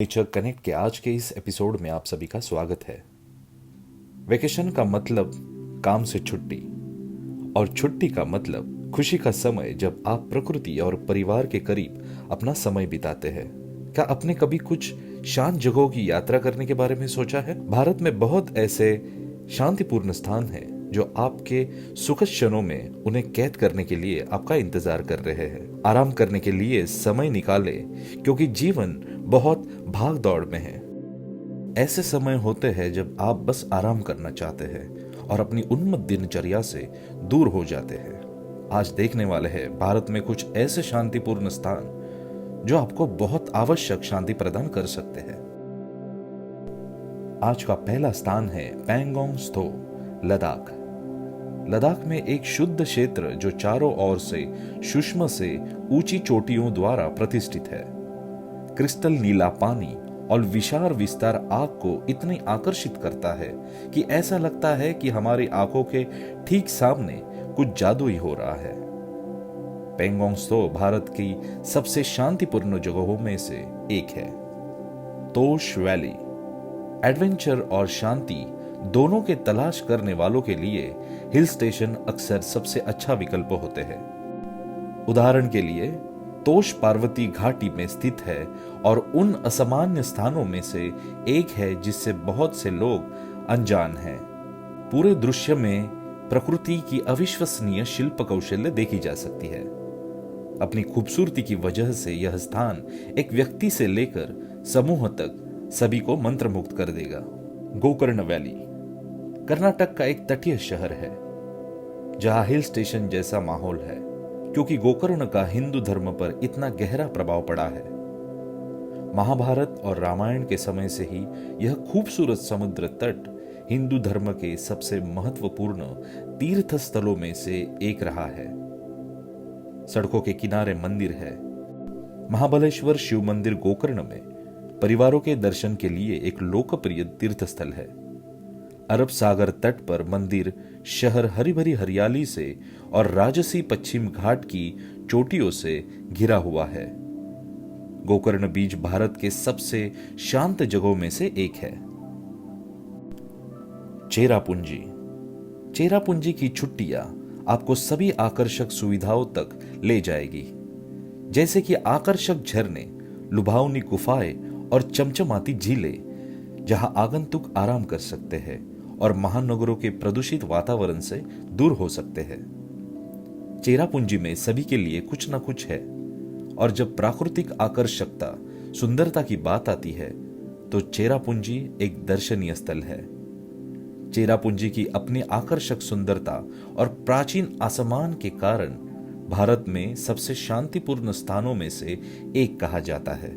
Nature connect के आज के इस एपिसोड में आप सभी का स्वागत है। वेकेशन का मतलब काम से छुट्टी और छुट्टी का मतलब खुशी का समय जब आप प्रकृति और परिवार के करीब अपना समय बिताते हैं। क्या आपने कभी कुछ शांत जगहों की यात्रा करने के बारे में सोचा है? भारत में बहुत ऐसे शांतिपूर्ण स्थान हैं जो आपके सुखद क्षणों में उन्हें कैद करने के लिए आपका इंतजार कर रहे हैं। आराम करने के लिए समय निकाले क्योंकि जीवन बहुत भाग दौड़ में है। ऐसे समय होते हैं जब आप बस आराम करना चाहते हैं और अपनी उन्मत्त दिनचर्या से दूर हो जाते हैं। आज देखने वाले हैं भारत में कुछ ऐसे शांतिपूर्ण स्थान जो आपको बहुत आवश्यक शांति प्रदान कर सकते हैं। आज का पहला स्थान है पैंगोंग त्सो, लद्दाख। लद्दाख में एक शुद्ध क्षेत्र जो चारों ओर से सूक्ष्म से ऊंची चोटियों द्वारा प्रतिष्ठित है। क्रिस्टल नीला पानी और विशाल विस्तार आंख को इतने आकर्षित करता है कि ऐसा लगता है कि हमारी आंखों के ठीक सामने कुछ जादू ही हो रहा है। पैंगोंग त्सो भारत की सबसे शांतिपूर्ण जगहों में से एक है। तोश वैली एडवेंचर और शांति दोनों के तलाश करने वालों के लिए हिल स्टेशन अक्सर सबसे अच्छा विकल्प होते हैं। उदाहरण के लिए तोश पार्वती घाटी में स्थित है और उन असामान्य स्थानों में से एक है जिससे बहुत से लोग अनजान हैं। पूरे दृश्य में प्रकृति की अविश्वसनीय शिल्प कौशल्य देखी जा सकती है। अपनी खूबसूरती की वजह से यह स्थान एक व्यक्ति से लेकर समूह तक सभी को मंत्रमुग्ध कर देगा। गोकर्ण वैली कर्नाटक का एक तटीय शहर है जहां हिल स्टेशन जैसा माहौल है क्योंकि गोकर्ण का हिंदू धर्म पर इतना गहरा प्रभाव पड़ा है। महाभारत और रामायण के समय से ही यह खूबसूरत समुद्र तट हिंदू धर्म के सबसे महत्वपूर्ण तीर्थ स्थलों में से एक रहा है। सड़कों के किनारे मंदिर है। महाबलेश्वर शिव मंदिर गोकर्ण में परिवारों के दर्शन के लिए एक लोकप्रिय तीर्थ स्थल है। अरब सागर तट पर मंदिर शहर हरी भरी हरियाली से और राजसी पश्चिम घाट की चोटियों से घिरा हुआ है। गोकर्ण बीच भारत के सबसे शांत जगहों में से एक है। चेरापूंजी चेरापूंजी की छुट्टियां आपको सभी आकर्षक सुविधाओं तक ले जाएगी, जैसे कि आकर्षक झरने, लुभावनी गुफाएं और चमचमाती झीलें जहां आगंतुक आराम कर सकते हैं और महानगरों के प्रदूषित वातावरण से दूर हो सकते हैं। चेरापूंजी में सभी के लिए कुछ ना कुछ है और जब प्राकृतिक आकर्षकता, सुंदरता की बात आती है तो चेरापूंजी एक दर्शनीय स्थल है। चेरापूंजी की अपनी आकर्षक सुंदरता और प्राचीन आसमान के कारण भारत में सबसे शांतिपूर्ण स्थानों में से एक कहा जाता है।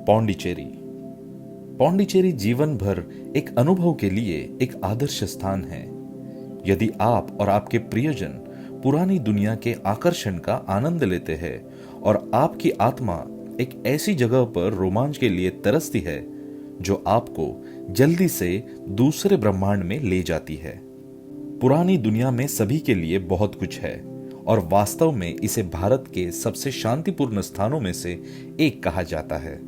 पौंडीचेरी पौंडीचेरी जीवन भर एक अनुभव के लिए एक आदर्श स्थान है। यदि आप और आपके प्रियजन पुरानी दुनिया के आकर्षण का आनंद लेते हैं और आपकी आत्मा एक ऐसी जगह पर रोमांच के लिए तरसती है जो आपको जल्दी से दूसरे ब्रह्मांड में ले जाती है। पुरानी दुनिया में सभी के लिए बहुत कुछ है और वास्तव में इसे भारत के सबसे शांतिपूर्ण स्थानों में से एक कहा जाता है।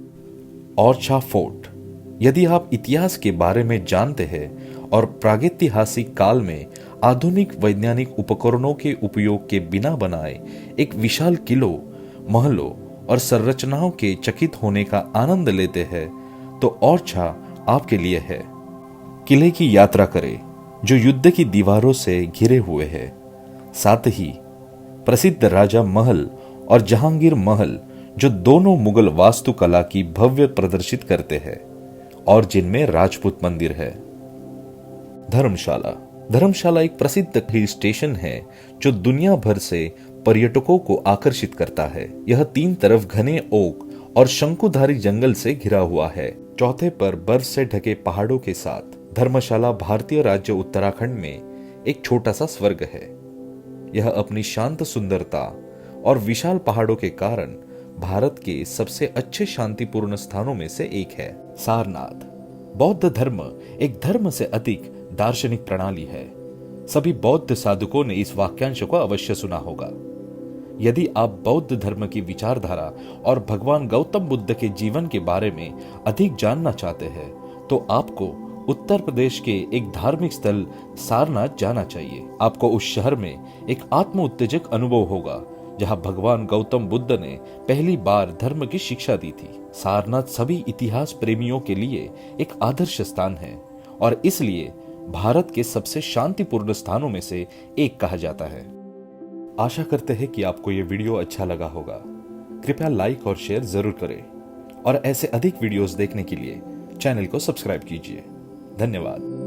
ओरछा फोर्ट यदि आप इतिहास के बारे में जानते हैं और प्रागैतिहासिक काल में आधुनिक वैज्ञानिक उपकरणों के उपयोग के बिना बनाए एक विशाल किलों, महलों और संरचनाओं के चकित होने का आनंद लेते हैं तो ओरछा आपके लिए है। किले की यात्रा करें जो युद्ध की दीवारों से घिरे हुए हैं। साथ ही प्रसिद्ध राजा महल और जहांगीर महल जो दोनों मुगल वास्तुकला की भव्य प्रदर्शित करते हैं और जिनमें राजपूत मंदिर है। धर्मशाला एक प्रसिद्ध हिल स्टेशन है जो दुनिया भर से पर्यटकों को आकर्षित करता है। यह तीन तरफ घने ओक और शंकुधारी जंगल से घिरा हुआ है। चौथे पर बर्फ से ढके पहाड़ों के साथ धर्मशाला भारतीय राज्य उत्तराखंड में एक छोटा सा स्वर्ग है। यह अपनी शांत सुंदरता और विशाल पहाड़ों के कारण भारत के सबसे अच्छे शांतिपूर्ण स्थानों में से एक है। सारनाथ बौद्ध धर्म एक धर्म से अधिक दार्शनिक प्रणाली है। सभी बौद्ध साधकों ने इस वाक्यांश को अवश्य सुना होगा। यदि आप बौद्ध धर्म की विचारधारा और भगवान गौतम बुद्ध के जीवन के बारे में अधिक जानना चाहते हैं तो आपको उत्तर प्रदेश के एक धार्मिक स्थल सारनाथ जाना चाहिए। आपको उस शहर में एक आत्म उत्तेजक अनुभव होगा जहां भगवान गौतम बुद्ध ने पहली बार धर्म की शिक्षा दी थी। सारनाथ सभी इतिहास प्रेमियों के लिए एक आदर्श स्थान है और इसलिए भारत के सबसे शांतिपूर्ण स्थानों में से एक कहा जाता है। आशा करते हैं कि आपको ये वीडियो अच्छा लगा होगा। कृपया लाइक और शेयर जरूर करें और ऐसे अधिक वीडियोस देखने के लिए चैनल को सब्सक्राइब कीजिए। धन्यवाद।